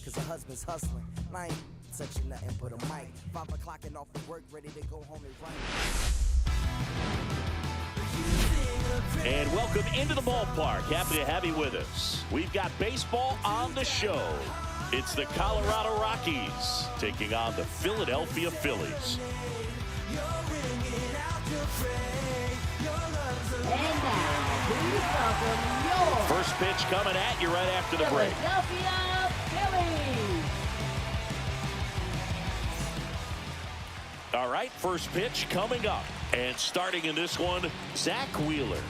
cause her husband's hustling. And I ain't touching nothing but a mic. 5 o'clock and off of work, ready to go home and write. And welcome into the ballpark. Happy to have you with us. We've got baseball on the show. It's the Colorado Rockies taking on the Philadelphia Phillies. And now, please welcome your first pitch coming at you right after the break. Philadelphia Phillies. All right, first pitch coming up. And starting in this one, Zach Wheeler.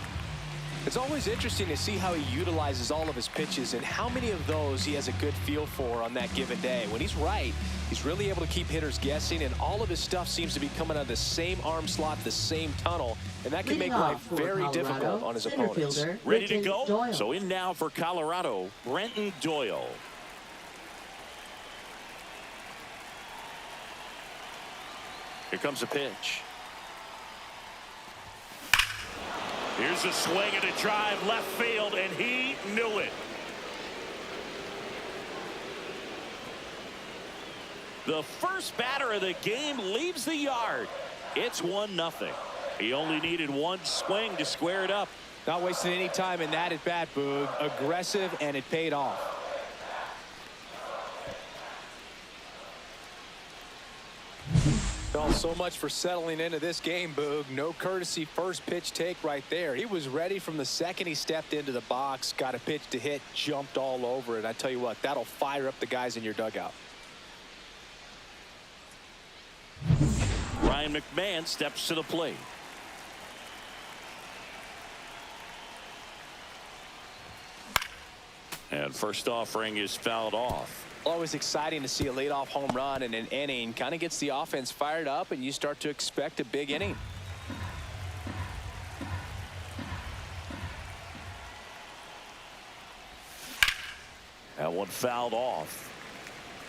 It's always interesting to see how he utilizes all of his pitches and how many of those he has a good feel for on that given day. When he's right, he's really able to keep hitters guessing, and all of his stuff seems to be coming out of the same arm slot, the same tunnel, and that can make life very difficult on his opponents. Ready to go? Doyle. So in now for Colorado, Brenton Doyle. Here comes a pitch. Here's a swing and a drive left field, and he knew it. The first batter of the game leaves the yard. It's 1-0. He only needed one swing to square it up. Not wasting any time in that at bat, Boog. Aggressive, and it paid off. Well, so much for settling into this game, Boog. No courtesy first pitch take right there. He was ready from the second he stepped into the box, got a pitch to hit, jumped all over it. I tell you what, that'll fire up the guys in your dugout. Ryan McMahon steps to the plate. And first offering is fouled off. Always exciting to see a leadoff home run in an inning. Kind of gets the offense fired up, and you start to expect a big inning. That one fouled off.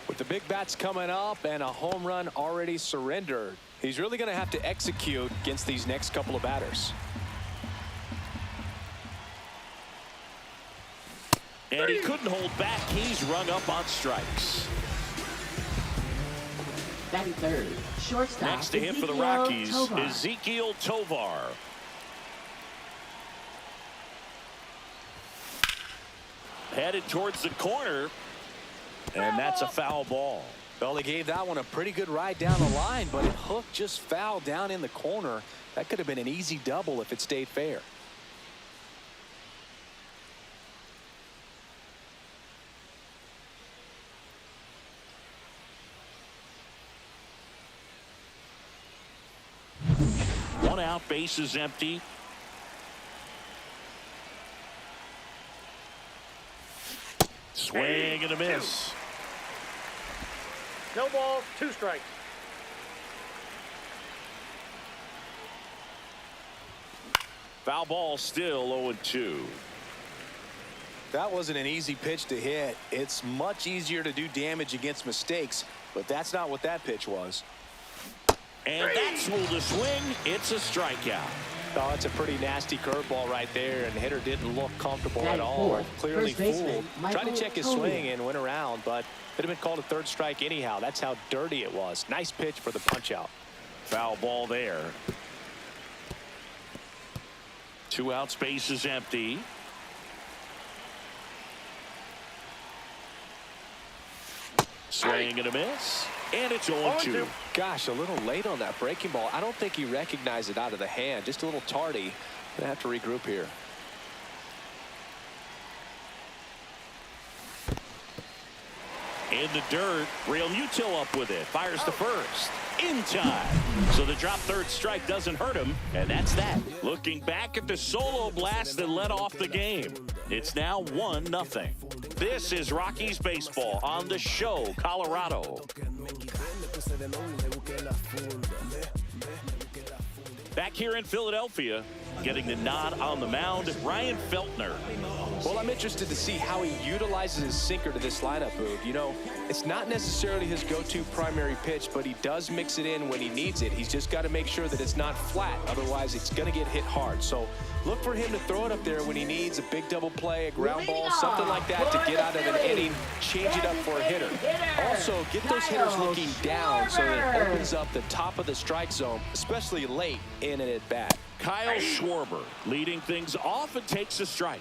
With the big bats coming up and a home run already surrendered, he's really going to have to execute against these next couple of batters. And he couldn't hold back. He's rung up on strikes. Batting third, shortstop. Next to him for the Rockies, Ezequiel Tovar. Headed towards the corner, and that's a foul ball. Well, they gave that one a pretty good ride down the line, but it hooked just foul down in the corner. That could have been an easy double if it stayed fair. One out, base is empty. Swing and a miss. No balls, 2 strikes. Foul ball, still 0-2. That wasn't an easy pitch to hit. It's much easier to do damage against mistakes, but that's not what that pitch was. And that's ruled a swing. It's a strikeout. Oh, it's a pretty nasty curveball right there, and the hitter didn't look comfortable at all. Clearly fooled. Tried to check his swing and went around, but it had been called a third strike anyhow. That's how dirty it was. Nice pitch for the punch out. Foul ball there. 2 outs, base is empty. Swing and a miss. And it's 0-2. Gosh, a little late on that breaking ball. I don't think he recognized it out of the hand. Just a little tardy. Gonna have to regroup here. In the dirt, Real Mutil up with it. Fires to first. In time. So the drop third strike doesn't hurt him. And that's that. Looking back at the solo blast that led off the game. It's now 1-0. This is Rockies baseball on the show, Colorado. Back here in Philadelphia, getting the nod on the mound, Ryan Feltner. Well, I'm interested to see how he utilizes his sinker to this lineup, Boog. You know, it's not necessarily his go-to primary pitch, but he does mix it in when he needs it. He's just got to make sure that it's not flat. Otherwise, it's going to get hit hard. So Look for him to throw it up there when he needs a big double play, a ground ball, something like that to get out of an inning, change it up for a hitter. Also, get those hitters looking down so that it opens up the top of the strike zone, especially late in an at-bat. Kyle Schwarber leading things off and takes a strike.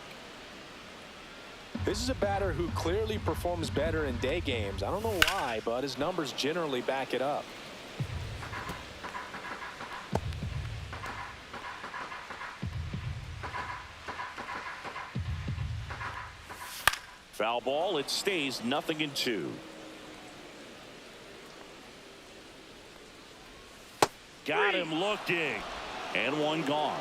This is a batter who clearly performs better in day games. I don't know why, but his numbers generally back it up. Foul ball. It stays 0-2. Got him looking. And one gone.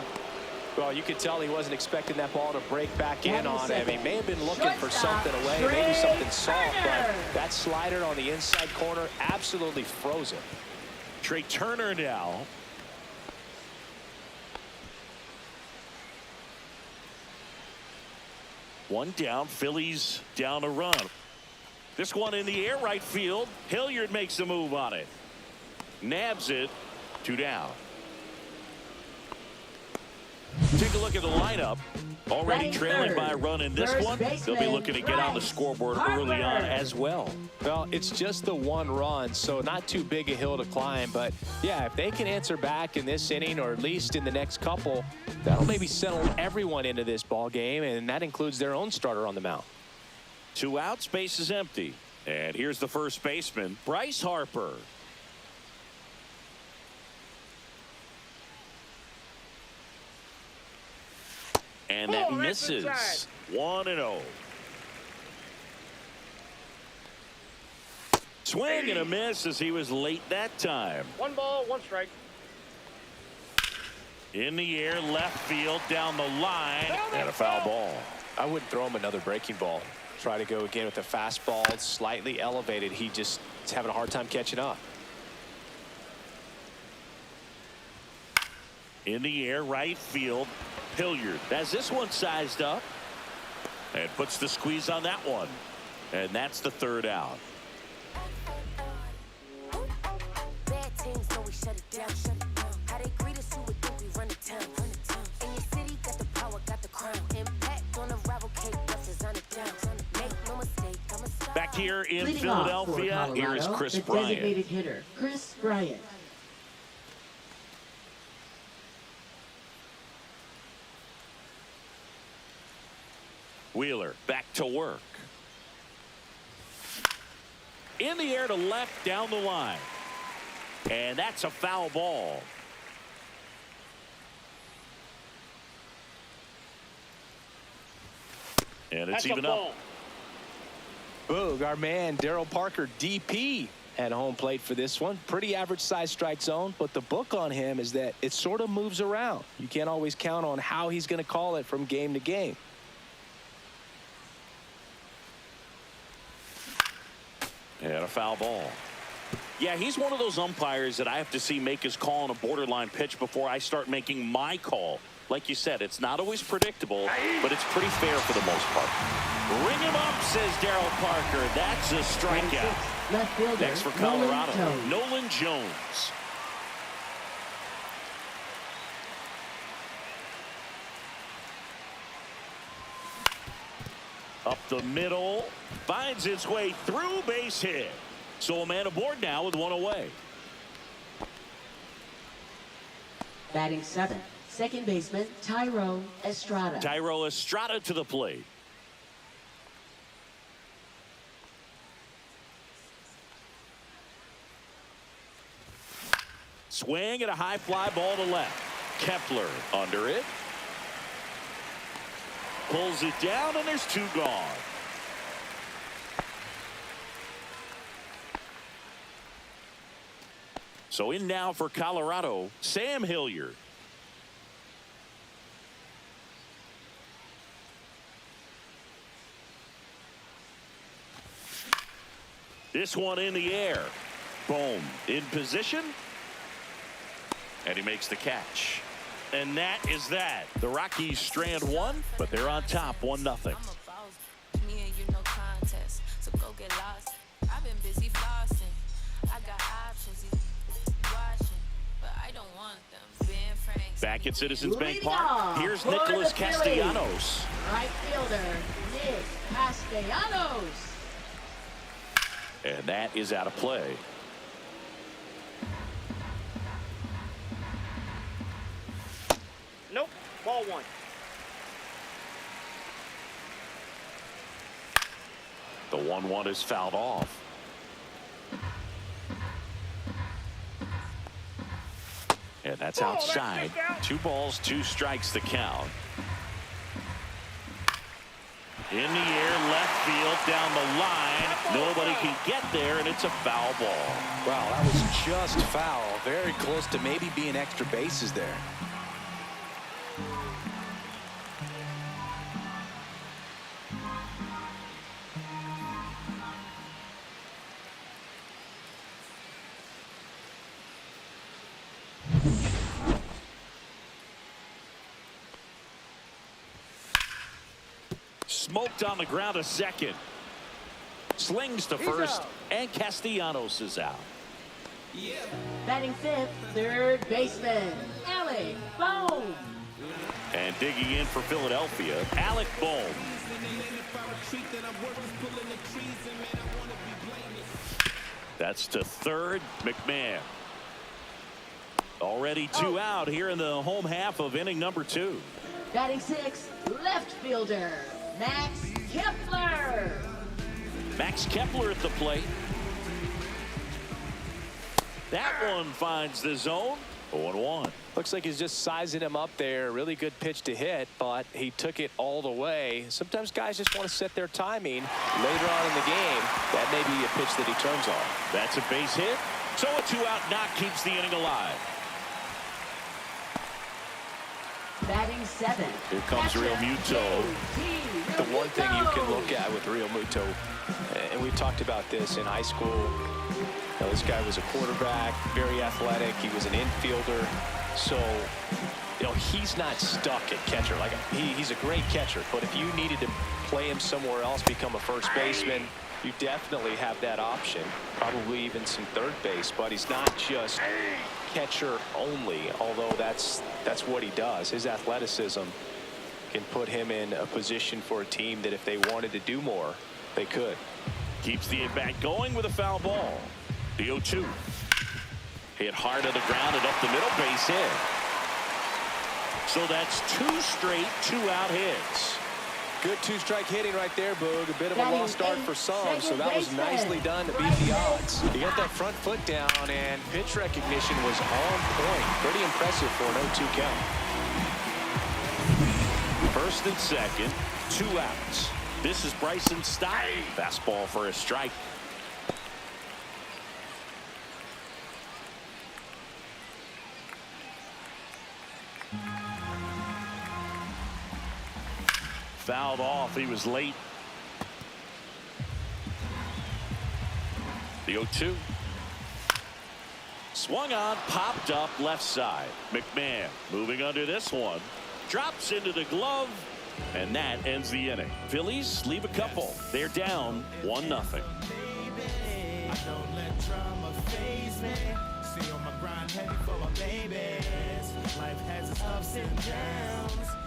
Well, you could tell he wasn't expecting that ball to break back in on him. He may have been looking for something away, maybe something soft, but that slider on the inside corner absolutely froze him. Trey Turner now. One down. Phillies down a run. This one in the air, right field. Hilliard makes the move on it. Nabs it. 2 down. Take a look at the lineup. Already trailing by a run in this one. They'll be looking to get on the scoreboard early on as well. Well, it's just the one run, so not too big a hill to climb. But, yeah, if they can answer back in this inning or at least in the next couple, that'll maybe settle everyone into this ball game, and that includes their own starter on the mound. 2 outs, base is empty. And here's the first baseman, Bryce Harper. And that misses. 1-0. Swing and a miss as he was late that time. 1 ball, 1 strike. In the air, left field, down the line, and a foul ball. I wouldn't throw him another breaking ball. Try to go again with the fastball, slightly elevated. He just is having a hard time catching up. In the air, right field. Hilliard has this one sized up and puts the squeeze on that one. And that's the 3rd out. Bad teams know we shut it down. How they greet us, you would think we run the town. In your city, got the power, got the crown. Impact on the rival cake, buses on it down. Make no mistake, I'm a star. Back here in Leading Philadelphia, off for here is Colorado, Chris the Bryant. designated hitter, Chris Bryant. Wheeler back to work. In the air to left, down the line. And that's a foul ball. And it's even up. Boog, our man Darryl Parker, DP, at home plate for this one. Pretty average size strike zone, but the book on him is that it sort of moves around. You can't always count on how he's going to call it from game to game. And a foul ball. Yeah, he's one of those umpires that I have to see make his call on a borderline pitch before I start making my call. Like you said, it's not always predictable, but it's pretty fair for the most part. Ring him up, says Darryl Parker. That's a strikeout. Left fielder, Next for Colorado, Nolan Jones. Up the middle, finds its way through, base hit. So a man aboard now with 1 away. Batting 7th, second baseman Thairo Estrada. Thairo Estrada to the plate. Swing and a high fly ball to left. Kepler under it. Pulls it down, and there's 2 gone. So in now for Colorado, Sam Hilliard. This one in the air. Boom. In position. And he makes the catch. And that is that. The Rockies strand 1, but they're on top 1-0. Me and you no contest, so go get lost. I've been busy flossing. I got options, watching, but I don't want them. Being frank. Back at Citizens Bank Leading Park, off here's for Nicholas the Phillies, Castellanos. right fielder, Nick Castellanos. And that is out of play. Nope. Ball one. The 1-1 is fouled off. And that's outside. 2 balls, 2 strikes the count. In the air, left field, down the line. Nobody can get there, and it's a foul ball. Wow, that was just foul. Very close to maybe being extra bases there. Smoked on the ground, a second. Slings to first, and Castellanos is out. Batting fifth, third baseman, Alec Bohm. And digging in for Philadelphia, Alec Bohm. That's to third, McMahon. Already 2 out here in the home half of inning number 2. Batting sixth, left fielder, Max Kepler. Max Kepler at the plate. That one finds the zone. 0-1. Looks like he's just sizing him up there. Really good pitch to hit, but he took it all the way. Sometimes guys just want to set their timing later on in the game. That may be a pitch that he turns on. That's a base hit. So a 2-out knock keeps the inning alive. Batting seventh. Here comes Real Muto. The one thing you can look at with Real Muto, and we've talked about this in high school, you know, this guy was a quarterback, very athletic. He was an infielder. So, you know, he's not stuck at catcher. Like he's a great catcher, but if you needed to play him somewhere else, become a first baseman, you definitely have that option. Probably even some third base, but he's not just catcher only, although that's what he does. His athleticism can put him in a position for a team that if they wanted to do more, they could. Keeps the at-bat going with a foul ball. The 0-2. Hit hard to the ground and up the middle, base hit. So that's 2 straight 2-out hits. Good 2-strike hitting right there, Boog. A bit of a lost start for some, so that was nicely done to beat the odds. He got that front foot down, and pitch recognition was on point. Pretty impressive for an 0-2 count. First and second, 2 outs. This is Bryson Stott. Fastball for a strike. Fouled off. He was late. The 0-2. Swung on, popped up left side. McMahon moving under this one. Drops into the glove, and that ends the inning. Phillies leave a couple. They're down 1-0.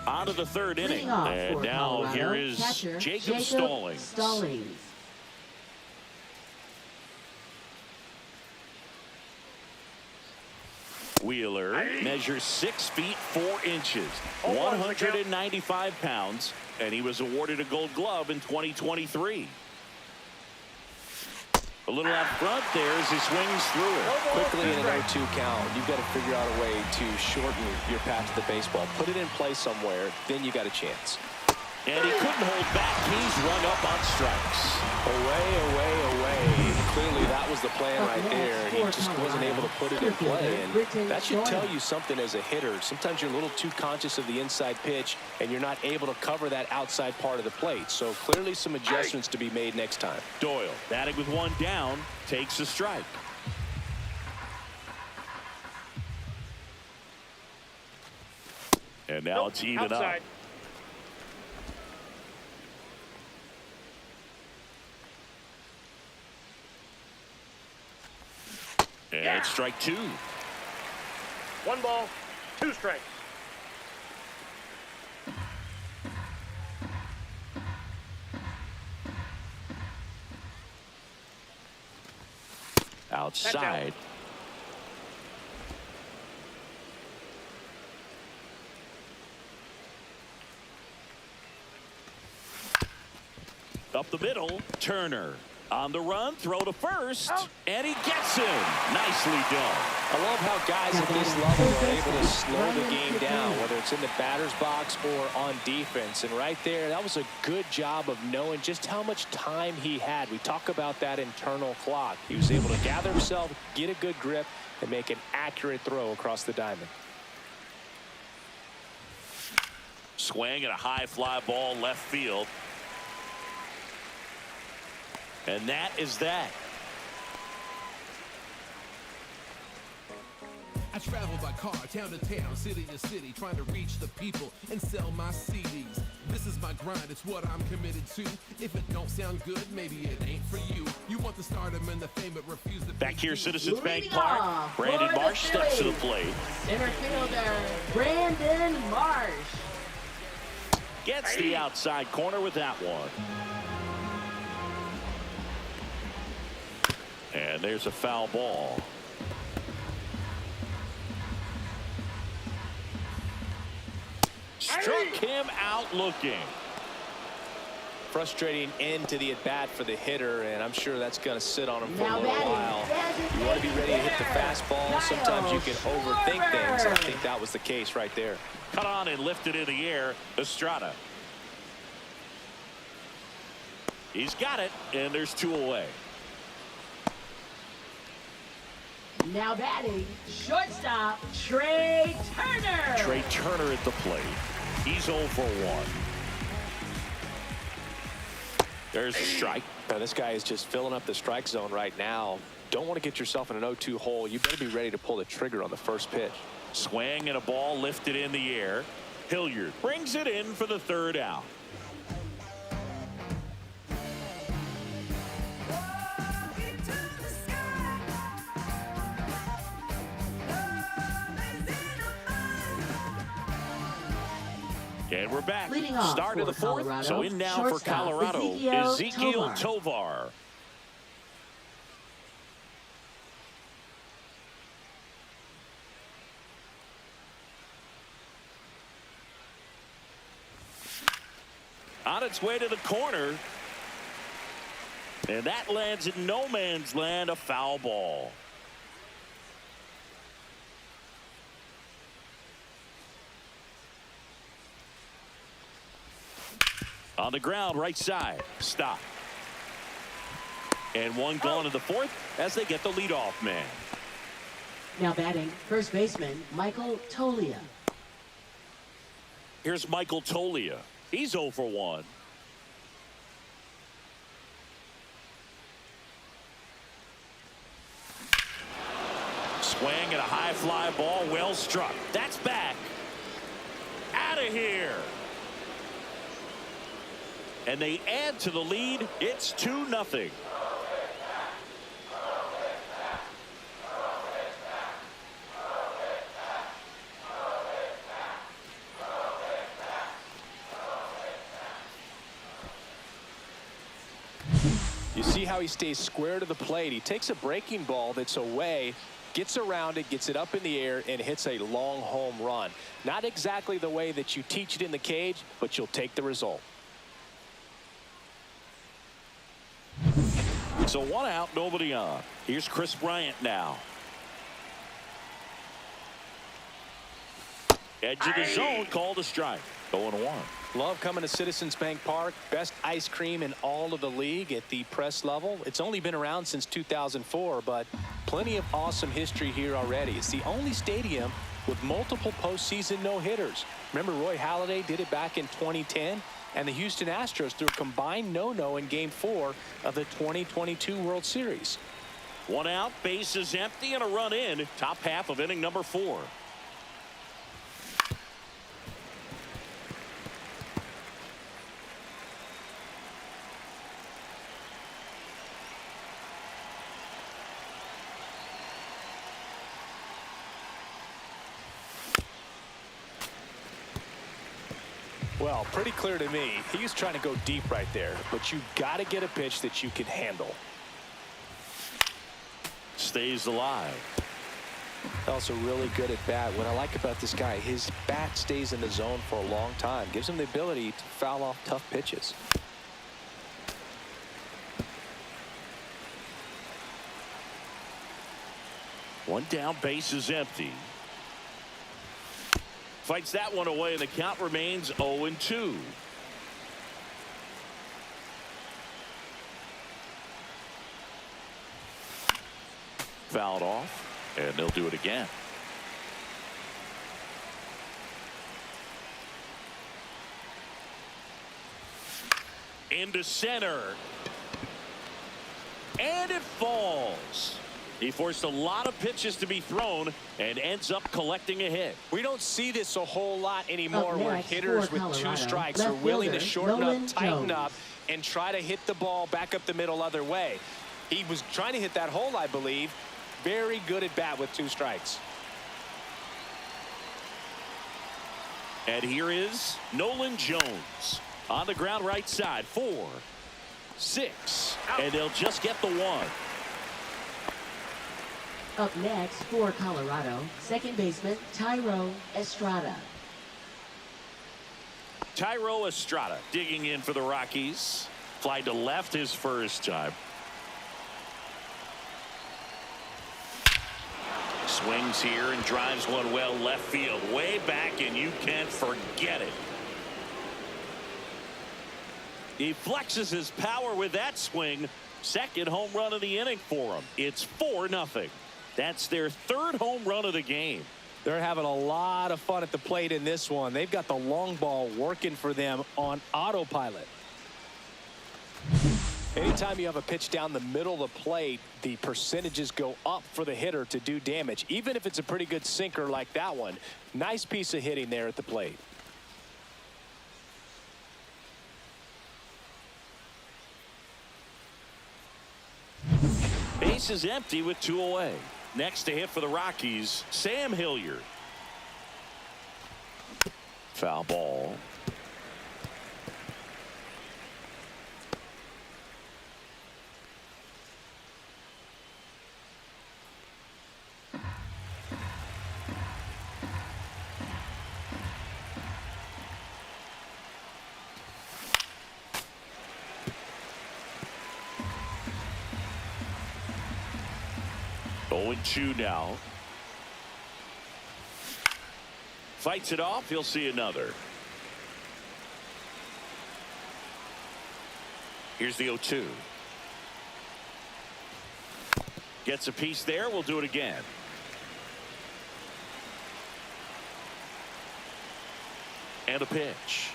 On to the third inning. And now here is Jacob Stallings. Wheeler measures 6 feet 4 inches, 195 pounds, and he was awarded a Gold Glove in 2023. A little out front there as he swings through it. Quickly in an 0-2 count, you've got to figure out a way to shorten your path to the baseball. Put it in play somewhere, then you got a chance. And he couldn't hold back. He's rung up on strikes. Away, away, away. Clearly that was the plan right there. He just wasn't able to put it in play. And that should tell you something as a hitter. Sometimes you're a little too conscious of the inside pitch, and you're not able to cover that outside part of the plate. So clearly some adjustments to be made next time. Doyle, batting with 1 down, takes a strike. And now it's even up. And it's strike 2. 1 ball, 2 strikes. outside. Up the middle, Turner. On the run, throw to first, and he gets him. Nicely done. I love how guys at this level are able to slow the game down, whether it's in the batter's box or on defense. And right there, that was a good job of knowing just how much time he had. We talk about that internal clock. He was able to gather himself, get a good grip, and make an accurate throw across the diamond. Swing and a high fly ball left field. And that is that. I travel by car, town to town, city to city, trying to reach the people and sell my CDs. This is my grind, it's what I'm committed to. If it don't sound good, maybe it ain't for you. You want the stardom and the fame, but refuse the back here, Citizens Bank Leading Park. off Brandon for the Marsh steps to the Phillies. plate. Center fielder Brandon Marsh. Gets the outside corner with that one. And there's a foul ball. Struck him out looking. Frustrating end to the at-bat for the hitter, and I'm sure that's going to sit on him for Now a little batting, while. You want to be ready to hit the fastball. Sometimes you can overthink things. I think that was the case right there. Cut on and lifted in the air. Estrada. He's got it, and there's two away. Now batting, shortstop Trey Turner. Trey Turner at the plate. He's 0 for 1. There's a strike. Now, this guy is just filling up the strike zone right now. Don't want to get yourself in an 0-2 hole. You better be ready to pull the trigger on the first pitch. Swing and a ball lifted in the air. Hilliard brings it in for the third out. And we're back. Leading off Start of the for fourth. Colorado, So in now for shortstop Colorado, Ezekiel Tovar. On its way to the corner. And that lands in no man's land, a foul ball. On the ground, right side. Stop. And one gone in the fourth as they get the leadoff man. Now batting, first baseman Michael Tolia. Here's Michael Tolia. He's 0 for 1. Swing and a high fly ball, well struck. That's back. Out of here. And they add to the lead. It's 2-0. You see how he stays square to the plate. He takes a breaking ball that's away, gets around it, gets it up in the air, and hits a long home run. Not exactly the way that you teach it in the cage, but you'll take the result. So 1 out, nobody on. Here's Chris Bryant now. Edge of the zone, called a strike. 0-1. Love coming to Citizens Bank Park. Best ice cream in all of the league at the press level. It's only been around since 2004, but plenty of awesome history here already. It's the only stadium with multiple postseason no-hitters. Remember Roy Halladay did it back in 2010? And the Houston Astros threw a combined no-no in Game 4 of the 2022 World Series. 1 out, base is empty, and a run in. Top half of inning number 4. Well, pretty clear to me. He was trying to go deep right there, but you got to get a pitch that you can handle. stays alive. Also really good at bat. What I like about this guy, his bat stays in the zone for a long time. Gives him the ability to foul off tough pitches. One down, base is empty. Fights that one away, and the count remains 0-2. Fouled off, and they'll do it again. Into center. And it falls. He forced a lot of pitches to be thrown and ends up collecting a hit. We don't see this a whole lot anymore where hitters with Colorado, 2 strikes are left willing to fielder, shorten Nolan up, tighten Jones. up, and try to hit the ball back up the middle other way. He was trying to hit that hole, I believe. Very good at bat with 2 strikes. And here is Nolan Jones on the ground right side. 4, 6, and they'll just get the 1. Up next for Colorado, second baseman Tyro Estrada. Tyro Estrada digging in for the Rockies. Fly to left his first time. Swings here and drives one well left field, way back, and you can't forget it. He flexes his power with that swing. Second home run of the inning for him. It's 4-0. That's their 3rd home run of the game. They're having a lot of fun at the plate in this one. They've got the long ball working for them on autopilot. Anytime you have a pitch down the middle of the plate, the percentages go up for the hitter to do damage, even if it's a pretty good sinker like that one. Nice piece of hitting there at the plate. Base is empty with 2 away. Next to hit for the Rockies, Sam Hilliard. Foul ball. Oh, 2 now. Fights it off. He'll see another. Here's the 0-2. Gets a piece there. We'll do it again. And a pitch.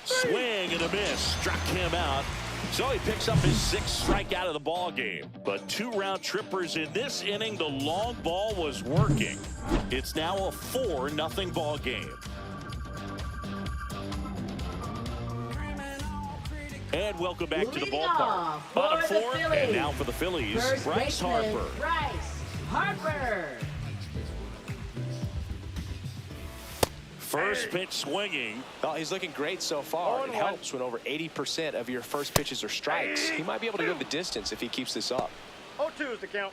Swing and a miss. Struck him out. So he picks up his 6th strikeout of the ball game. But 2 round trippers in this inning. The long ball was working. It's now a 4-0 ball game. And welcome back to the ballpark. On a 4th, and now for the Phillies, Bryce Harper. Bryce Harper. First pitch swinging. Oh, he's looking great so far. It helps when over 80% of your first pitches are strikes. He might be able to go the distance if he keeps this up. 0-2 is the count.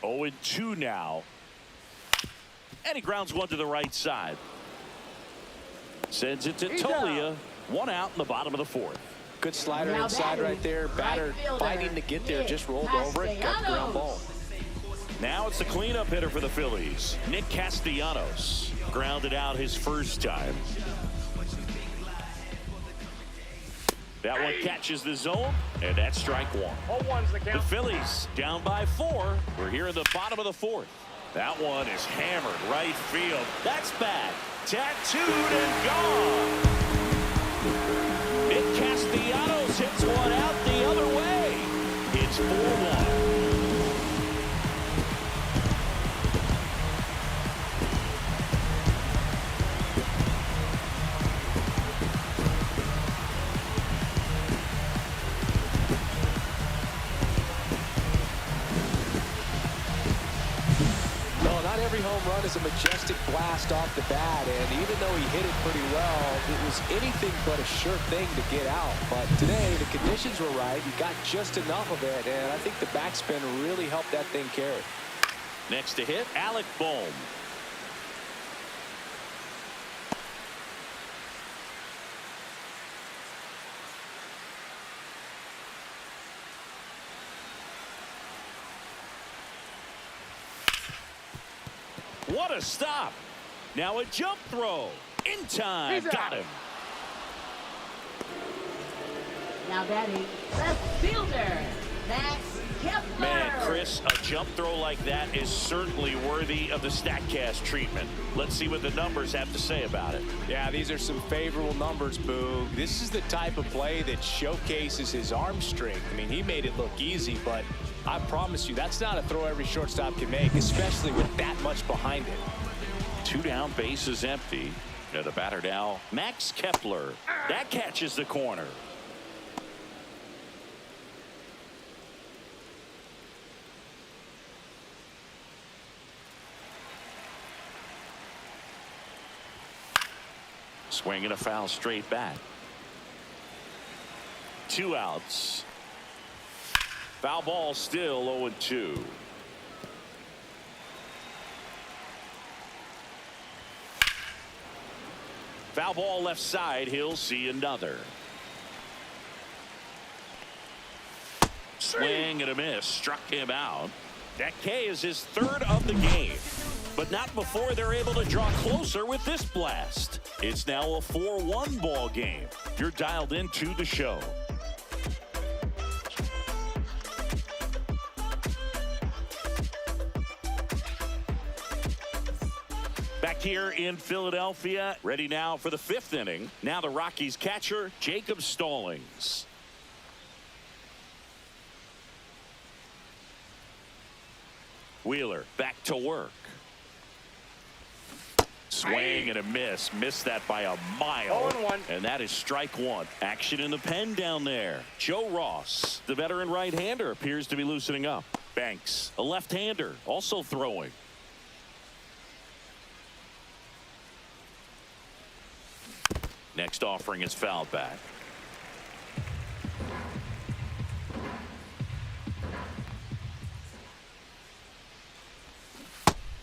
0-2 now. And he grounds one to the right side. Sends it to Tolia. 1 out in the bottom of the 4th. Good slider Now inside batting, right there. Batter right fielder, fighting to get there. Just rolled over it. Got the ground ball. Now it's the cleanup hitter for the Phillies. Nick Castellanos grounded out his first time. That one catches the zone, and that's strike 1. 0-1's the The count. Phillies down by 4. We're here in the bottom of the 4th. That one is hammered right field. That's bad. Tattooed and gone. Nick Castellanos hits one out the other way. It's 4-1. home run is a majestic blast off the bat, and even though he hit it pretty well, it was anything but a sure thing to get out. But today, the conditions were right. He got just enough of it, and I think the backspin really helped that thing carry. Next to hit, Alec Bohm. What a stop. Now a jump throw. In time. Got him. Now batting, left fielder, Max Kepler. Man, Chris, a jump throw like that is certainly worthy of the StatCast treatment. Let's see what the numbers have to say about it. Yeah, these are some favorable numbers, Boog. This is the type of play that showcases his arm strength. I mean, he made it look easy, but I promise you, that's not a throw every shortstop can make, especially with that much behind it. 2 down, bases empty. And the batter now, Max Kepler. That catches the corner. Swing and a foul straight back. 2 outs. Foul ball still 0-2. Foul ball left side. He'll see another. Swing and a miss. Struck him out. That K is his 3rd of the game. But not before they're able to draw closer with this blast. It's now a 4-1 ball game. You're dialed into the show. Back here in Philadelphia, ready now for the 5th inning. Now the Rockies catcher, Jacob Stallings. Wheeler back to work. Swing and a miss. Missed that by a mile. 0-1. And that is strike 1. Action in the pen down there. Joe Ross, the veteran right-hander, appears to be loosening up. Banks, a left-hander, also throwing. Next offering is fouled back.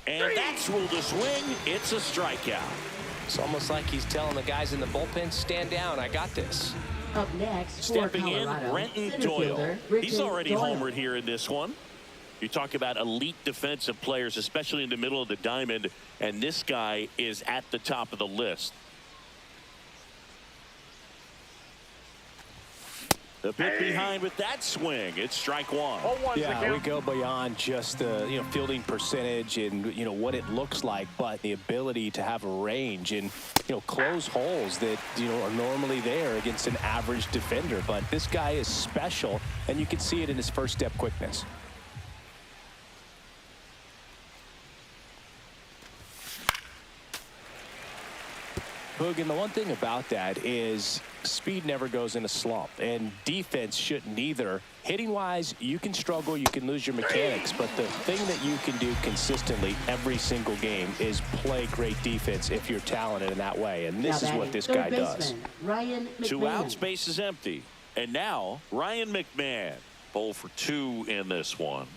And that's ruled a swing. It's a strikeout. It's almost like he's telling the guys in the bullpen, stand down, I got this. Up next, Stepping for in, Colorado, Renton center Doyle. fielder, He's Richard already Doyle. homered here in this one. You talk about elite defensive players, especially in the middle of the diamond, and this guy is at the top of the list. A bit behind with that swing. It's strike 1. 0-1's the Yeah, count. we go beyond just the fielding percentage and what it looks like, but the ability to have a range and close holes that are normally there against an average defender. But this guy is special, and you can see it in his first step quickness. Boog, and the one thing about that is speed never goes in a slump, and defense shouldn't either. Hitting wise, you can struggle, you can lose your mechanics, but the thing that you can do consistently every single game is play great defense if you're talented in that way, and this is what this guy does. Ryan McMahon. 2 outs, base is empty. And now Ryan McMahon. 0 for 2 in this one.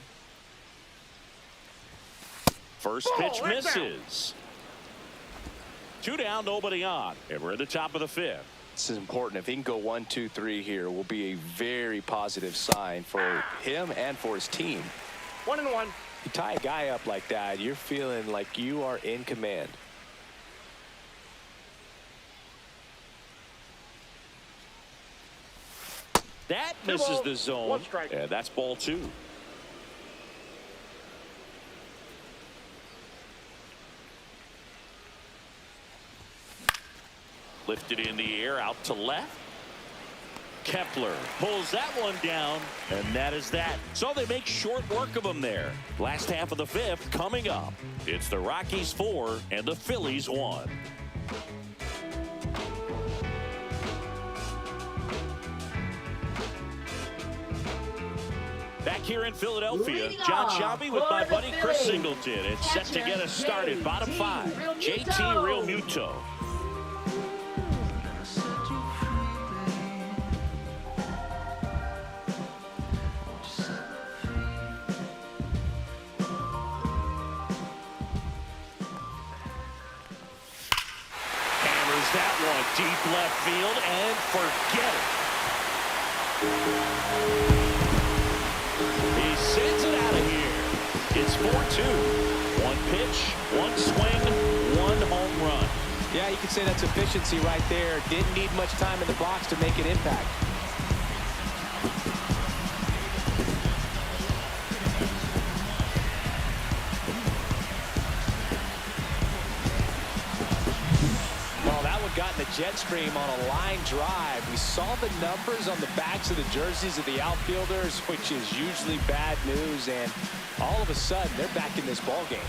First pitch misses. 2 down, nobody on, and we're at the top of the 5th. This is important. If he can go 1, 2, 3 here, will be a very positive sign for him and for his team. 1-1. You tie a guy up like that, you're feeling like you are in command. That 2 misses balls, the zone. 1 strike. And that's ball 2. Lifted in the air out to left. Kepler pulls that one down, and that is that. So they make short work of him there. Last half of the 5th coming up. It's the Rockies 4 and the Phillies 1. Back here in Philadelphia, Leading John off Shelby with for my the buddy Chris Phillies. Singleton. It's set to get us started. Bottom five, JT Real Muto. Hammers that one deep left field and forget it. He sends it out of here. It's 4-2. One pitch, one swing, one home run. Yeah, you could say that's efficiency right there. Didn't need much time in the box to make an impact. Well, that one got in the jet stream on a line drive. We saw the numbers on the backs of the jerseys of the outfielders, which is usually bad news, and all of a sudden they're back in this ball game.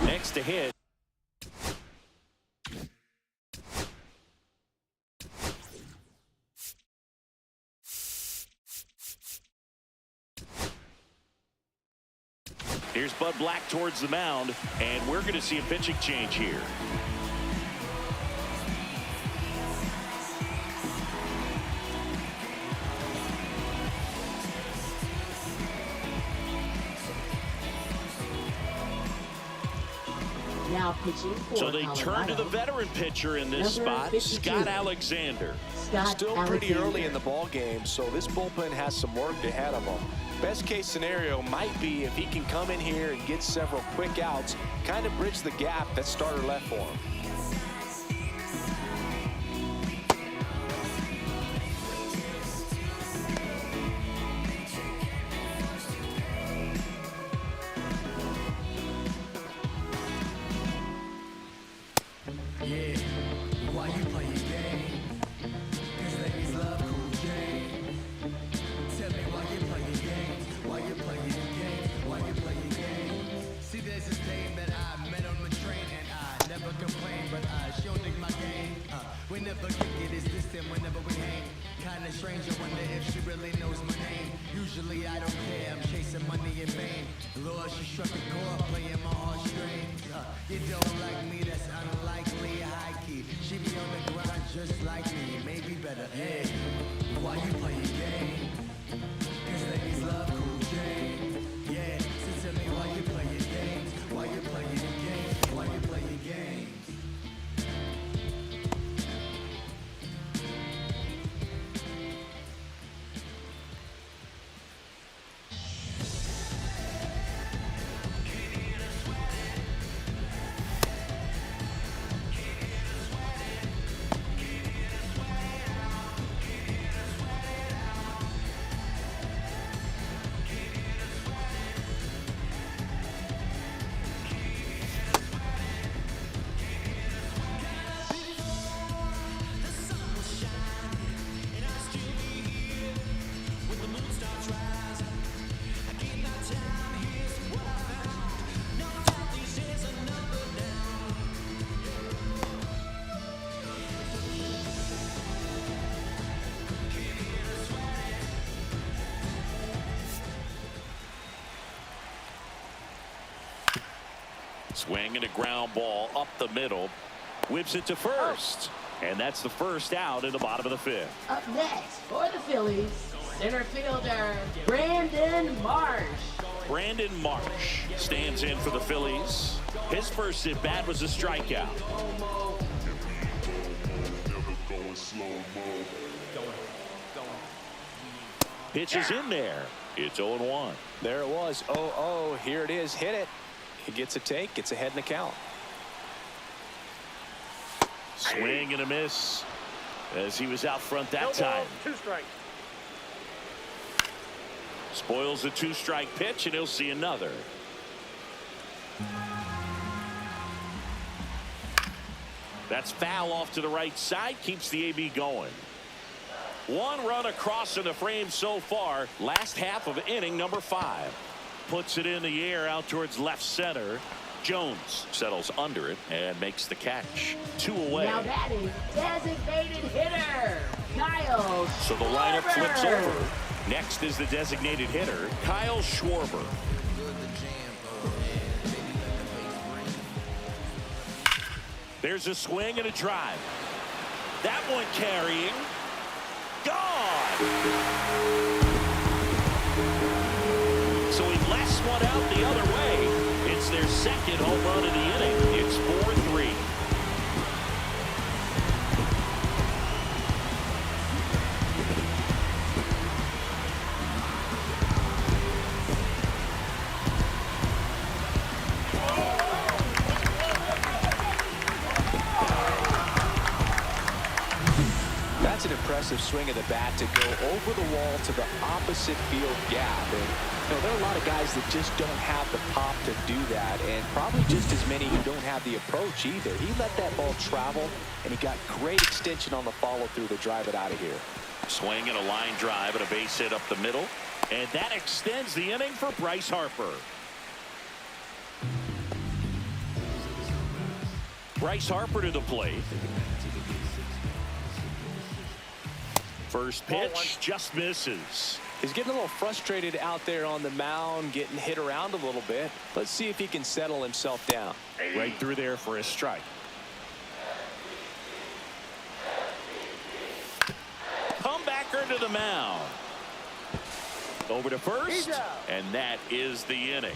Next to hit. Here's Bud Black towards the mound, and we're going to see a pitching change here. Now pitching for So they turn to the veteran pitcher in this spot, 52. Scott Alexander. Still pretty early in the ball game, so this bullpen has some work ahead of them. Best case scenario might be if he can come in here and get several quick outs, kind of bridge the gap that starter left for him. Yeah, why you play your game? 'Cause ladies love cool game. Tell me why you play your game? Why you play your game? Why you play your game? See, there's this dame that I met on the train, and I never complain, but she don't dig my game. We never kick it, it's distant whenever we hang. Kinda strange, I wonder if she really knows my name. Usually I don't care, I'm chasing money and fame. Lord, she struck a chord, playing my heartstrings. You don't like me, that's unlikely, high key. She be on the grind just like me, maybe better. Hey, why you play your game? 'Cause ladies love cool game. Yeah, so tell me why you play your games. Why you play your games? Why you play your games? Swinging a ground ball up the middle. Whips it to first. And that's the first out in the bottom of the fifth. Up next for the Phillies, center fielder Brandon Marsh. Brandon Marsh stands in for the Phillies. His first at bat was a strikeout. Pitch is in there. It's 0-1. There it was. 0-0. Here it is. Hit it. He gets a take. Gets ahead in the count. Swing and a miss as he was out front that time. 2 strikes. Spoils a 2-strike pitch, and he'll see another. That's foul off to the right side. Keeps the AB going. 1 run across in the frame so far. Last half of inning number 5. Puts it in the air out towards left center. Jones settles under it and makes the catch. 2 away. Now batting, designated hitter, Kyle So the lineup Schwarber. flips over. Next is the designated hitter, Kyle Schwarber. There's a swing and a drive. That one carrying. Gone. So he lasts one out the other way. It's their second home run of the inning. It's 4-3. That's an impressive swing of the bat to go over the wall to the opposite field gap. And there are a lot of guys that just don't have the pop to do that, and probably just as many who don't have the approach either. He let that ball travel, and he got great extension on the follow-through to drive it out of here. Swing and a line drive and a base hit up the middle, and that extends the inning for Bryce Harper. Bryce Harper to the plate. First pitch just misses. He's getting a little frustrated out there on the mound, getting hit around a little bit. Let's see if he can settle himself down. Right through there for a strike. Comebacker to the mound. Over to first, and that is the inning.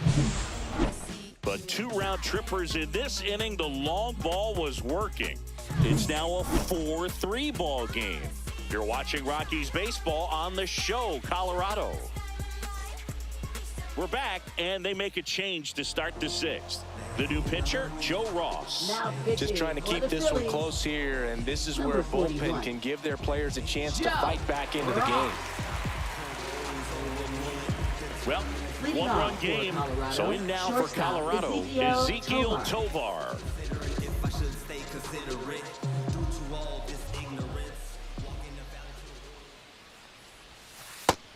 But 2 round trippers in this inning. The long ball was working. It's now a 4-3 ball game. You're watching Rockies baseball on the show, Colorado. We're back, and they make a change to start the 6th. The new pitcher, Joe Ross. Now Just trying to keep this one close here, and this is where a bullpen can give their players a chance to fight back into the game. Well, 1-run game. So in now for Colorado, Ezekiel Tovar.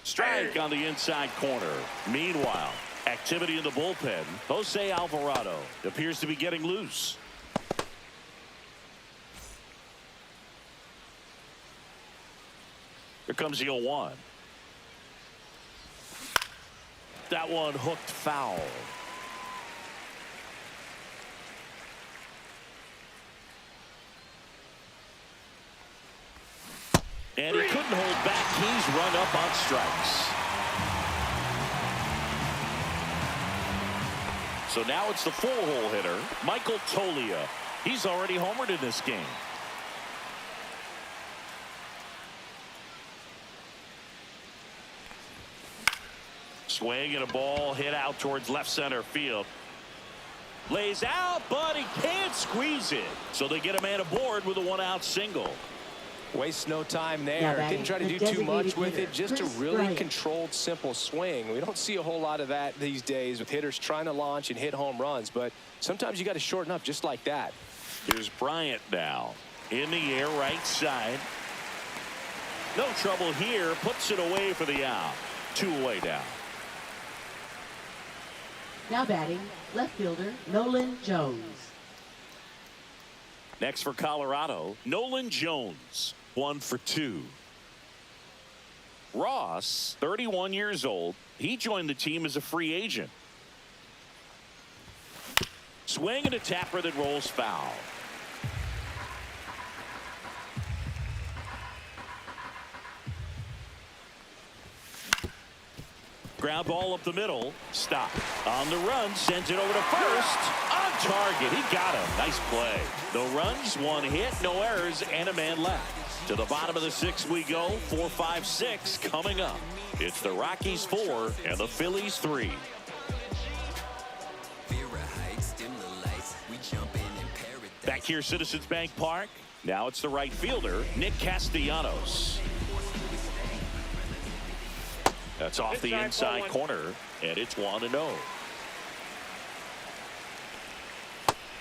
Strike on the inside corner. Meanwhile, activity in the bullpen. Jose Alvarado appears to be getting loose. Here comes the 0-1. That one hooked foul. And he couldn't hold back. He's run up on strikes. So now it's the 4-hole hitter, Michael Toglia. He's already homered in this game. Swing and a ball hit out towards left center field. Lays out, but he can't squeeze it. So they get a man aboard with a 1-out single. Waste no time there. Didn't try to do too much with it. Just a really controlled, simple swing. We don't see a whole lot of that these days with hitters trying to launch and hit home runs. But sometimes you got to shorten up just like that. Here's Bryant now. In the air, right side. No trouble here. Puts it away for the out. 2 away now. Now batting, left fielder, Nolan Jones. Next for Colorado, Nolan Jones. 1 for 2. Ross, 31 years old. He joined the team as a free agent. Swing and a tapper that rolls foul. Ground ball up the middle. Stop. On the run, sends it over to first. On target. He got him. Nice play. No runs, 1 hit, no errors, and a man left. To the bottom of the 6th we go. 4, 5, 6 coming up. It's the Rockies 4 and the Phillies 3. Back here, Citizens Bank Park. Now it's the right fielder, Nick Castellanos. That's off the inside corner, and it's 1-0.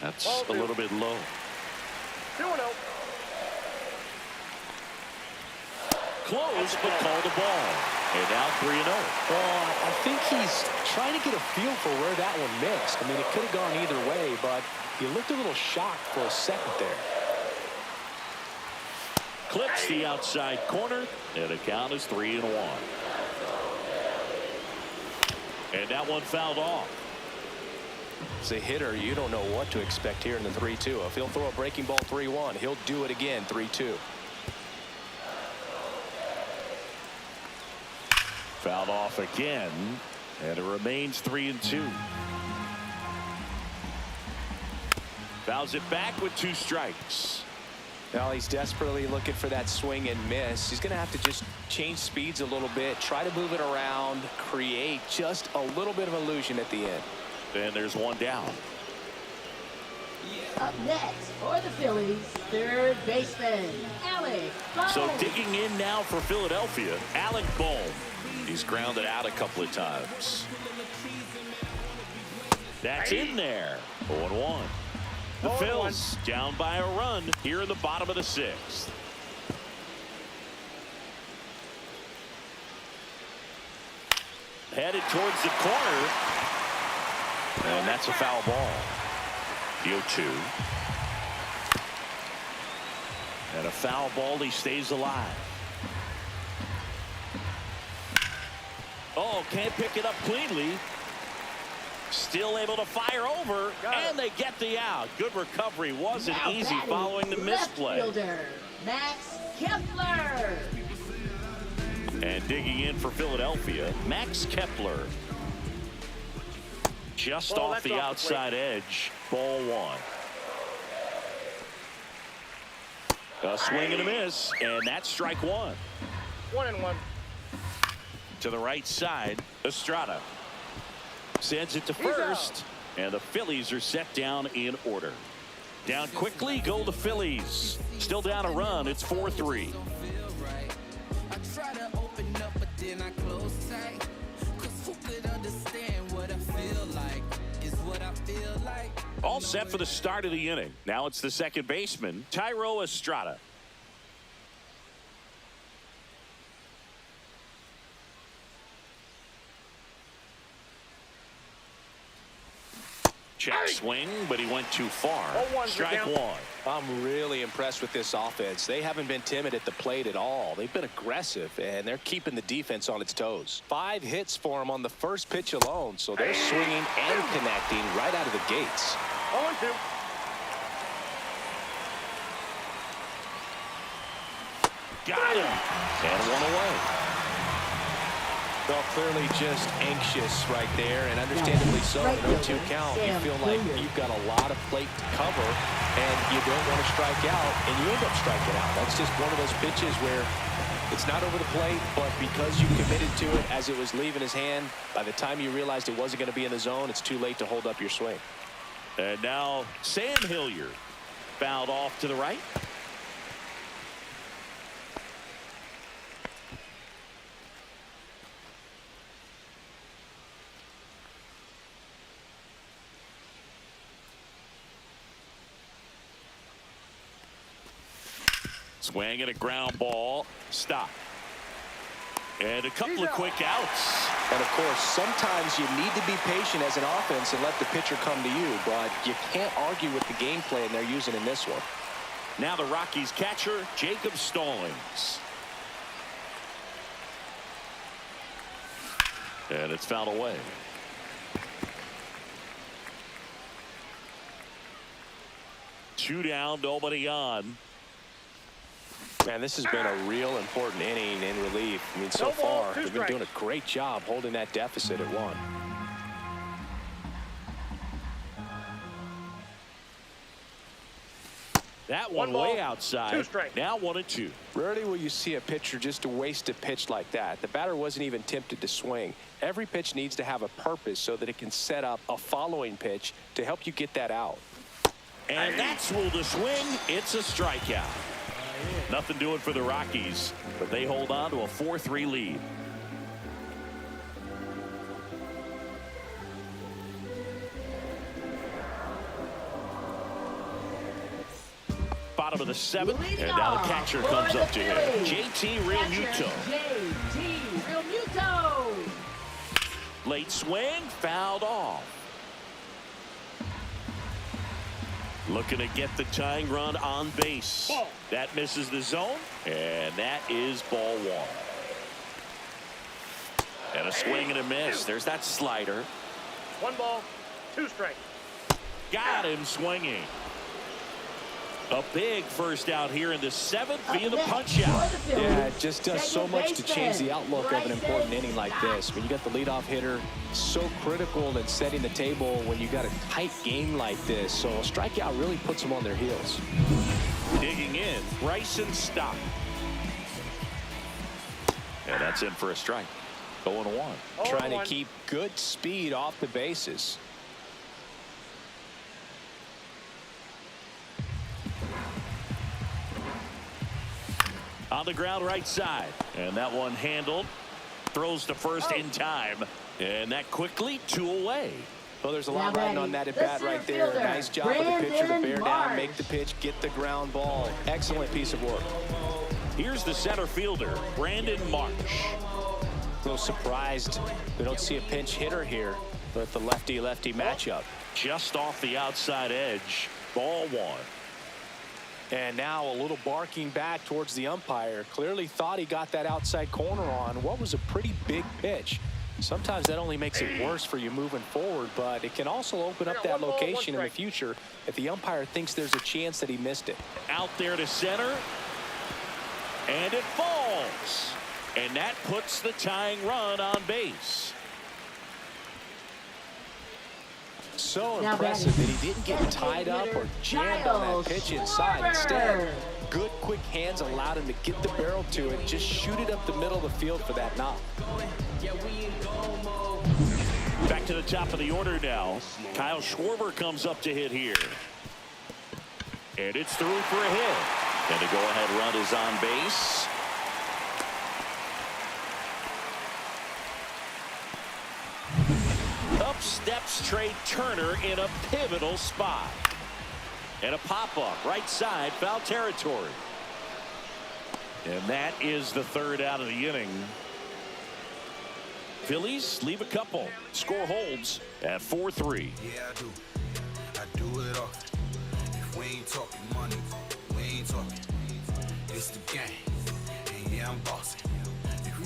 That's a little bit low. 2-0. Close, but called a ball. And now 3-0. Well, I think he's trying to get a feel for where that one missed. I mean, it could have gone either way, but he looked a little shocked for a second there. Clips the outside corner, and the count is 3-1. And that one fouled off. As a hitter, you don't know what to expect here in the 3-2. If he'll throw a breaking ball 3-1, he'll do it again 3-2. Fouled off again, and it remains 3-2. Fouls it back with 2 strikes. Now he's desperately looking for that swing and miss. He's going to have to just change speeds a little bit, try to move it around, create just a little bit of illusion at the end. And there's one down. Up next for the Phillies, third baseman, Alec Bohm. So digging in now for Philadelphia, Alec Bohm. He's grounded out a couple of times. That's in there. 0-1. The Phillies down by a run here in the bottom of the 6th. Headed towards the corner. And that's a foul ball. The 0-2. And a foul ball. He stays alive. Oh, can't pick it up cleanly. Still able to fire over, and they get the out. Good recovery. Wasn't easy following the misplay. Fielder, Max Kepler. And digging in for Philadelphia, Max Kepler. Just off the outside edge. Ball 1. A swing and a miss, and that's strike 1. 1-1. To the right side, Estrada sends it to first, and the Phillies are set down in order. Down quickly go the Phillies. Still down a run. It's 4-3. I try to open up, but then I close tight. 'Cause who could understand what I feel like? Is what I feel like. All set for the start of the inning. Now it's the second baseman, Thairo Estrada. Check swing, but he went too far. Strike 1. I'm really impressed with this offense. They haven't been timid at the plate at all. They've been aggressive, and they're keeping the defense on its toes. 5 hits for them on the first pitch alone, so they're swinging and connecting right out of the gates. 0-2. Got him. And 1 away. Well, clearly just anxious right there, and understandably so. An 0-2 count, you feel like you've got a lot of plate to cover, and you don't want to strike out, and you end up striking out. That's just one of those pitches where it's not over the plate, but because you committed to it as it was leaving his hand, by the time you realized it wasn't going to be in the zone, it's too late to hold up your swing. And now Sam Hilliard fouled off to the right. Swing and a ground ball. Stop. And a couple of quick outs. And, of course, sometimes you need to be patient as an offense and let the pitcher come to you, but you can't argue with the game plan they're using in this one. Now the Rockies catcher, Jacob Stallings. And it's fouled away. Two down, nobody on. Man, this has been a real important inning in relief. I mean, so far, they've been doing a great job holding that deficit at 1. That one way outside. 2 strikes. Now 1-2. Rarely will you see a pitcher just waste a pitch like that. The batter wasn't even tempted to swing. Every pitch needs to have a purpose so that it can set up a following pitch to help you get that out. And that's ruled a swing. It's a strikeout. Nothing doing for the Rockies, but they hold on to a 4-3 lead. Bottom of the 7th, and now the catcher comes up to him. JT Realmuto. JT Realmuto. Late swing, fouled off. Looking to get the tying run on base. Ball. That misses the zone, and that is ball one. And a swing and a miss. There's that slider. 1 ball, 2 strikes. Got him swinging. A big first out here in the 7th via the punch out. Yeah, it just does so much to change the outlook of an important inning like this. When you got the leadoff hitter, so critical in setting the table when you got a tight game like this. So a strikeout really puts them on their heels. Digging in, Bryson Stock. And that's in for a strike. 0-1. Trying to keep good speed off the bases. On the ground right side. And that one handled. Throws to first in time. And that quickly 2 away. Well, there's a lot riding on that at bat right there. Nice job of the pitcher to bear down, make the pitch, get the ground ball. Excellent piece of work. Here's the center fielder, Brandon Marsh. A little surprised we don't see a pinch hitter here with the lefty-lefty matchup. Just off the outside edge. Ball 1. And now a little barking back towards the umpire. Clearly thought he got that outside corner on what was a pretty big pitch. Sometimes that only makes it worse for you moving forward, but it can also open up that location in the future if the umpire thinks there's a chance that he missed it. Out there to center. And it falls. And that puts the tying run on base. So impressive that he didn't get tied up or jammed on that pitch inside. Instead, good quick hands allowed him to get the barrel to it, just shoot it up the middle of the field for that knock. Back to the top of the order now. Kyle Schwarber comes up to hit here. And it's through for a hit. And the go-ahead run is on base. Up steps Trey Turner in a pivotal spot. And a pop-up right side, foul territory. And that is the 3rd out of the inning. Phillies leave a couple. Score holds at 4-3. Yeah, I do it all. If we ain't talking money, we ain't talking. It's the game. And yeah, I'm bossing.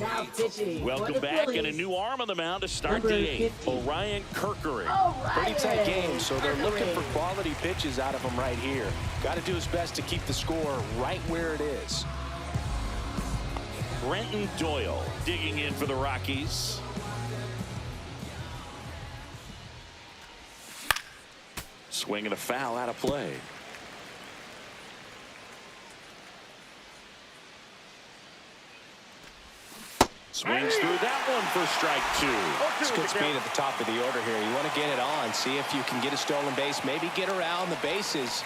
Now pitching. Welcome back, and a new arm on the mound to start the 8th. Orion Kerkering. Pretty tight game, so they're looking for quality pitches out of him right here. Got to do his best to keep the score right where it is. Brenton Doyle digging in for the Rockies. Swing and a foul out of play. Swings through that one for strike 2. It's good speed at the top of the order here. You want to get it on, see if you can get a stolen base, maybe get around the bases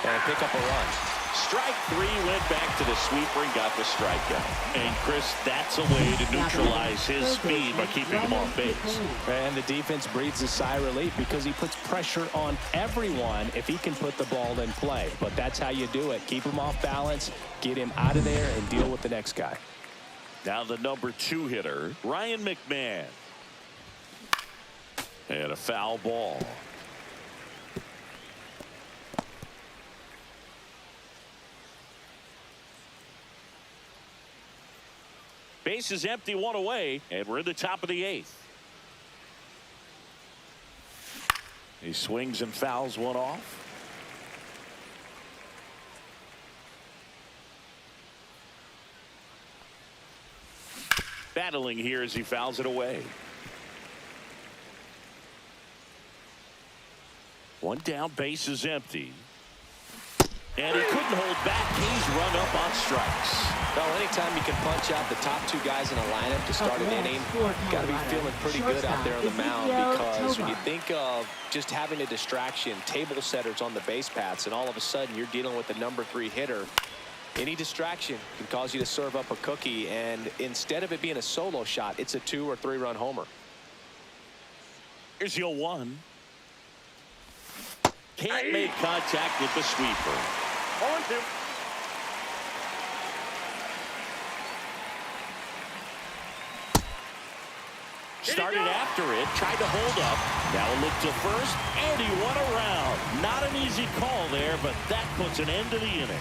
and pick up a run. Strike 3, went back to the sweeper and got the strikeout. And Chris, that's a way to neutralize his speed by keeping him off base. And the defense breathes a sigh of relief because he puts pressure on everyone if he can put the ball in play. But that's how you do it. Keep him off balance, get him out of there, and deal with the next guy. Now the number 2 hitter, Ryan McMahon. And a foul ball. Base is empty, 1 away, and we're in the top of the 8th. He swings and fouls one off. Battling here as he fouls it away. 1 down, base is empty. And he couldn't hold back. He's run up on strikes. Well, anytime you can punch out the top 2 guys in a lineup to start an inning, got to be feeling pretty good out there on the mound, because when you think of just having a distraction, table setters on the base paths, and all of a sudden you're dealing with the number 3 hitter, any distraction can cause you to serve up a cookie, and instead of it being a solo shot, it's a 2 or 3 run homer. Here's your 1. Can't make contact with the sweeper. 0-2. Started after it, tried to hold up. Now a look to first, and he won around. Not an easy call there, but that puts an end to the inning.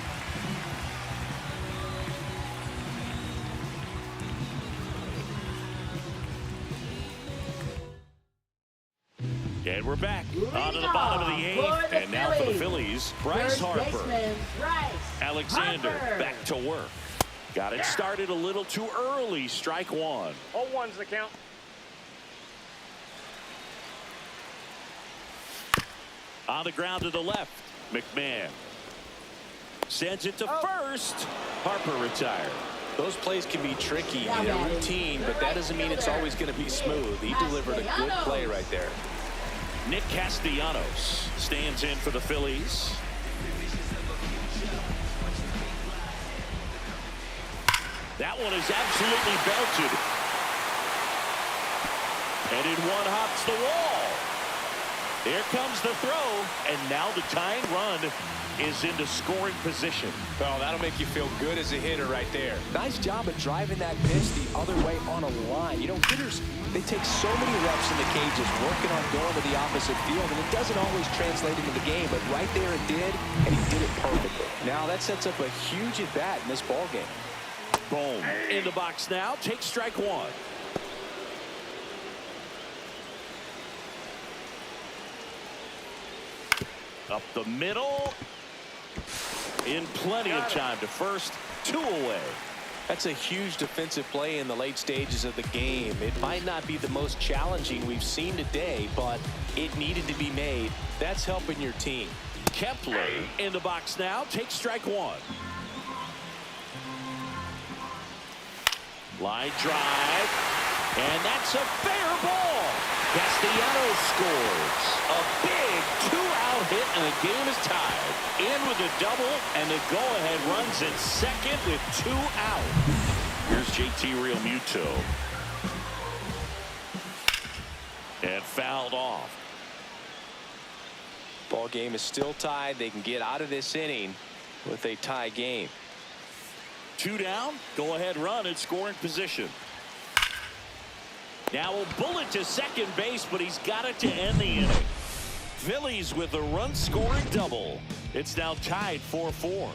And we're back on to the bottom of the eighth. And now for the Phillies, Bryce Harper. Alexander back to work. Got it started a little too early. Strike one. 0-1's the count. On the ground to the left. McMahon sends it to first. Harper retired. Those plays can be tricky in a routine, but that doesn't mean it's always going to be smooth. He delivered a good play right there. Nick Castellanos stands in for the Phillies. That one is absolutely belted. And in one hops the wall. Here comes the throw, and now the tying run is into scoring position. Oh, that'll make you feel good as a hitter right there. Nice job of driving that pitch the other way on a line. You know, hitters, they take so many reps in the cages working on going to the opposite field, and it doesn't always translate into the game, but right there it did, and he did it perfectly. Now that sets up a huge at-bat in this ballgame. Boom. In the box now. Take strike one. Up the middle. In plenty of time to first. 2 away. That's a huge defensive play in the late stages of the game. It might not be the most challenging we've seen today, but it needed to be made. That's helping your team. Kepler in the box now. Take strike one. Line drive. And that's a fair ball. Castellanos scores. A big 2-out hit, and the game is tied. In with a double, and the go-ahead runs at second with 2 out. Here's JT Realmuto. And fouled off. Ball game is still tied. They can get out of this inning with a tie game. 2 down. Go-ahead run in scoring position. Now a bullet to second base, but he's got it to end the inning. Phillies with a run-scoring double. It's now tied 4-4.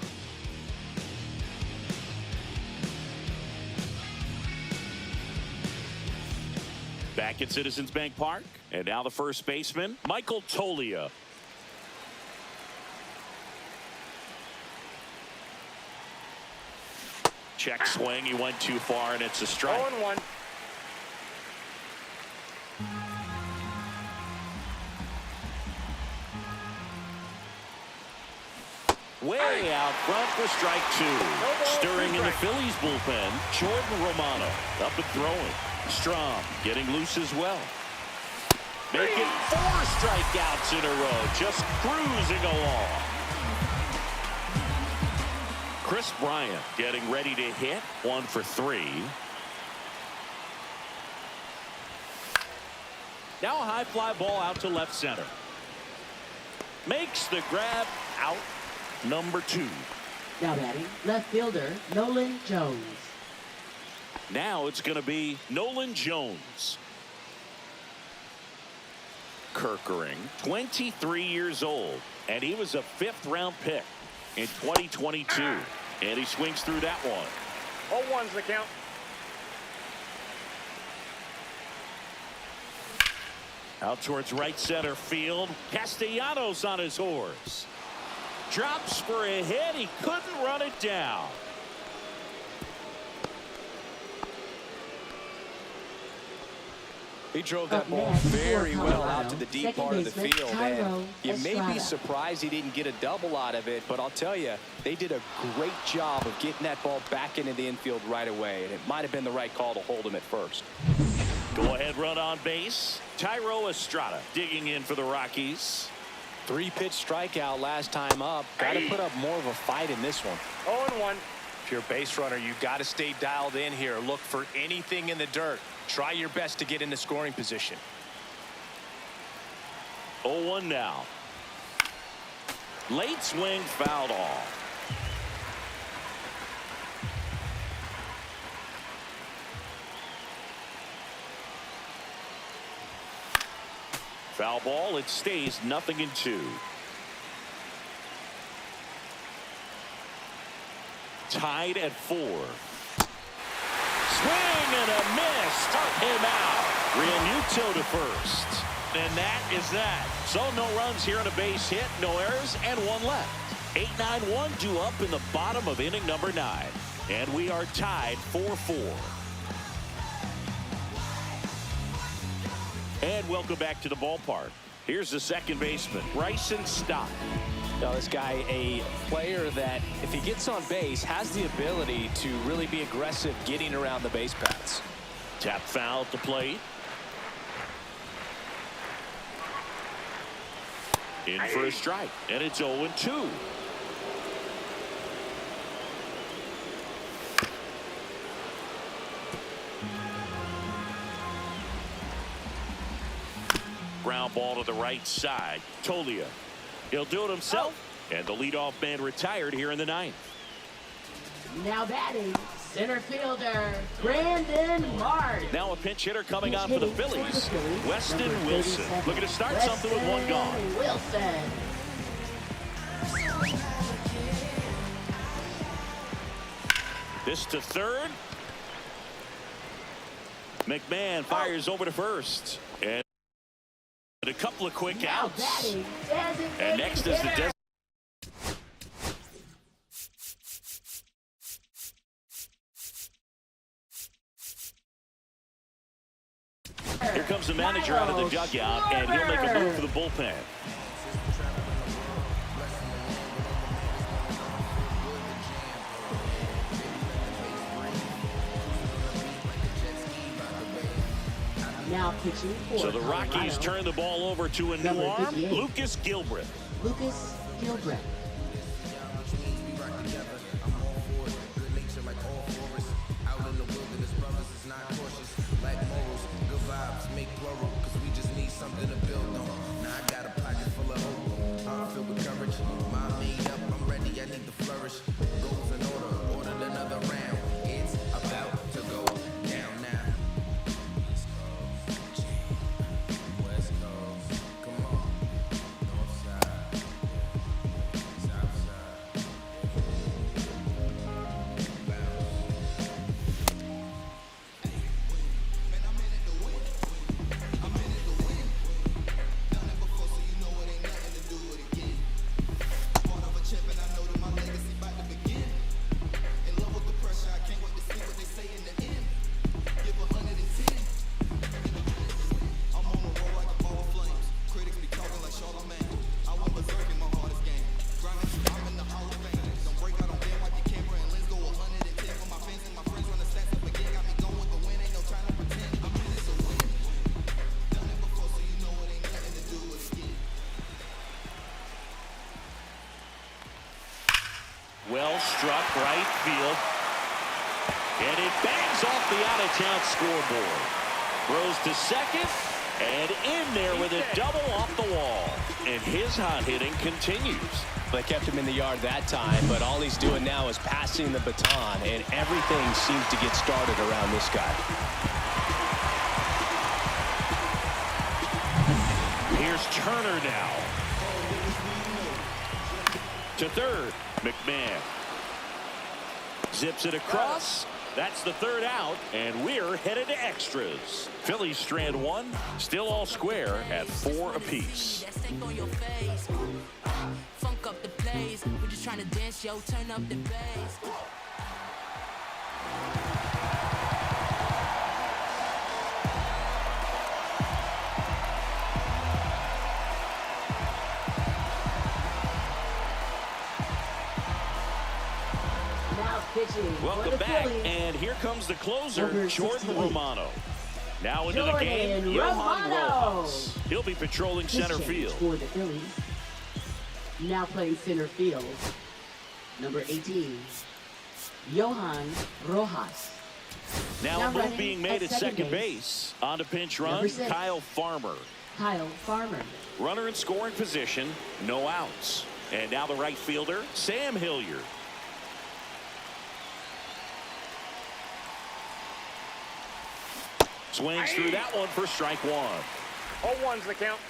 Back at Citizens Bank Park, and now the first baseman, Michael Toglia. Check swing. He went too far, and it's a strike. 0-1. Way out front for strike 2. Stirring in the Phillies bullpen, Jordan Romano up and throwing. Strom getting loose as well. Making 4 strikeouts in a row, just cruising along. Chris Bryant getting ready to hit. 1 for 3. Now a high fly ball out to left center. Makes the grab out. Number 2. Now batting, left fielder Nolan Jones. Now it's going to be Nolan Jones. Kerkering, 23 years old, and he was a 5th-round pick in 2022. And he swings through that one. 0-1's the count. Out towards right center field. Castellanos on his horse. Drops for a hit. He couldn't run it down. He drove that ball very well out to the deep part of the field, and you may be surprised he didn't get a double out of it, but I'll tell you, they did a great job of getting that ball back into the infield right away, and it might have been the right call to hold him at first. Go ahead run on base. Tyro Estrada digging in for the Rockies. 3-pitch strikeout last time up. Got to put up more of a fight in this one. 0-1. If you're a base runner, you've got to stay dialed in here. Look for anything in the dirt. Try your best to get into scoring position. 0-1 now. Late swing fouled off. Foul ball. It stays 0-2. Tied at 4. Swing and a miss. Start him out. Realmuto to first. And that is that. So no runs here on a base hit, no errors, and 1 left. 8-9-1 due up in the bottom of inning number 9. And we are tied 4-4. And welcome back to the ballpark. Here's the second baseman, Bryson Stott. Now, this guy, a player that, if he gets on base, has the ability to really be aggressive getting around the base paths. Tap foul at the plate. In for a strike, and it's 0-2. Ground ball to the right side. Tolia. He'll do it himself. And the leadoff man retired here in the 9th. Now batting, center fielder, Brandon Marsh. Now a pinch hitter coming on for the Phillies, Weston Wilson. Looking to start something with 1 gone. Wilson. This to third. McMahon fires over to first. And a couple of quick outs. And next is the Here comes the manager out of the dugout, and he'll make a move for the bullpen. Now pitching for So the Rockies turn the ball over to a new arm, Lucas Gilbreth. Lucas Gilbreth. Well struck right field. And it bangs off the out-of-town scoreboard. Throws to second. And in there with a double off the wall. And his hot hitting continues. They kept him in the yard that time, but all he's doing now is passing the baton, and everything seems to get started around this guy. Here's Turner now. To third, McMahon. Zips it across. That's the third out, and we're headed to extras. Phillies strand 1, still all square at 4 apiece. Funk up the place. We're just trying to dance, yo. Turn up the bass. Welcome back, and here comes the closer, Jordan Romano. Now into the game, Johan Rojas. He'll be patrolling center field. For the Phillies. Now playing center field, number 18, Johan Rojas. Now a move being made at second base. On to pinch run, Kyle Farmer. Kyle Farmer. Runner in scoring position, no outs. And now the right fielder, Sam Hilliard. Swings through that one for strike 1. 0-1's the count.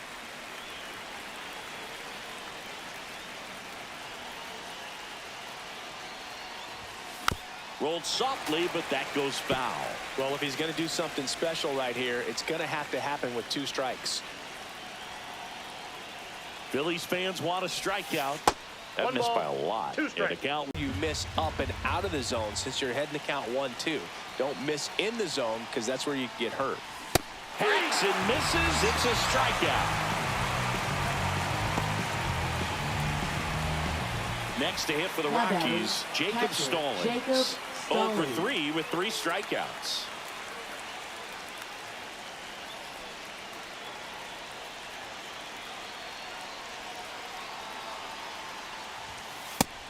Rolled softly, but that goes foul. Well, if he's going to do something special right here, it's going to have to happen with 2 strikes. Phillies fans want a strikeout. That missed by a lot. 2 strikes. And a count. You miss up and out of the zone since you're heading to count 1-2. Don't miss in the zone because that's where you get hurt. Hacks and misses. It's a strikeout. Next to hit for the Rockies, Jacob Stallings. 0 for 3 with 3 strikeouts.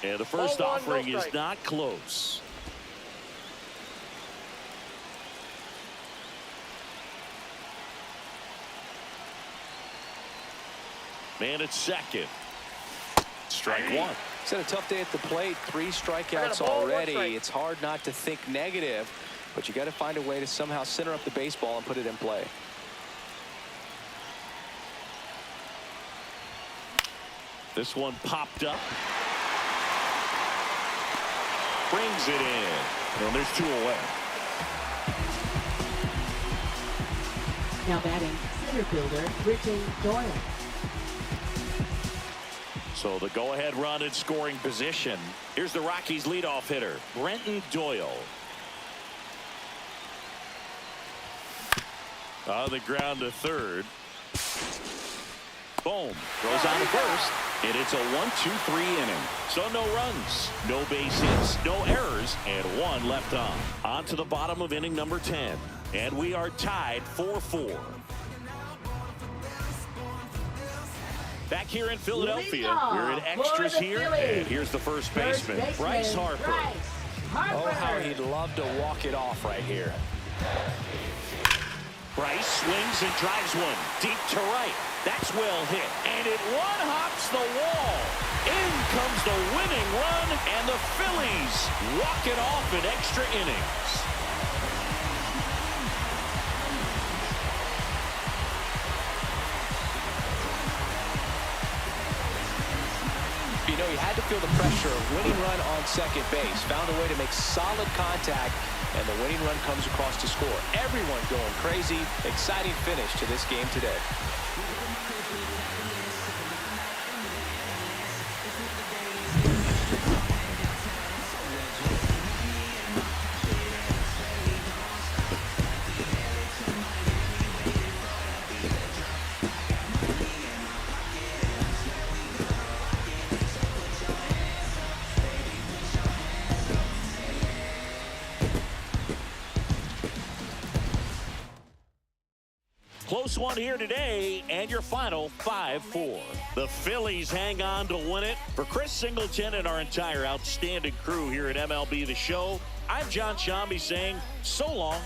And the first offering is not close. Man at second. Strike 1. He's had a tough day at the plate. 3 strikeouts already. It's hard not to think negative, but you got to find a way to somehow center up the baseball and put it in play. This one popped up. Brings it in. And there's 2 away. Now batting, center fielder, Britton Doyle. So the go-ahead run in scoring position. Here's the Rockies leadoff hitter, Brenton Doyle. On the ground to third. Boom. Throws on to first. And it's a 1-2-3 inning. So no runs, no base hits, no errors, and 1 left on. On to the bottom of inning number 10. And we are tied 4-4. Back here in Philadelphia, we're in extras here, and here's the first baseman, Bryce Harper. Oh, how he'd love to walk it off right here. Bryce swings and drives one deep to right. That's well hit, and it one-hops the wall. In comes the winning run, and the Phillies walk it off in extra innings. You know, he had to feel the pressure of winning run on second base. Found a way to make solid contact, and the winning run comes across to score. Everyone going crazy. Exciting finish to this game today. Close one here today, and your final 5-4. The Phillies hang on to win it. For Chris Singleton and our entire outstanding crew here at MLB The Show, I'm John Shambi saying so long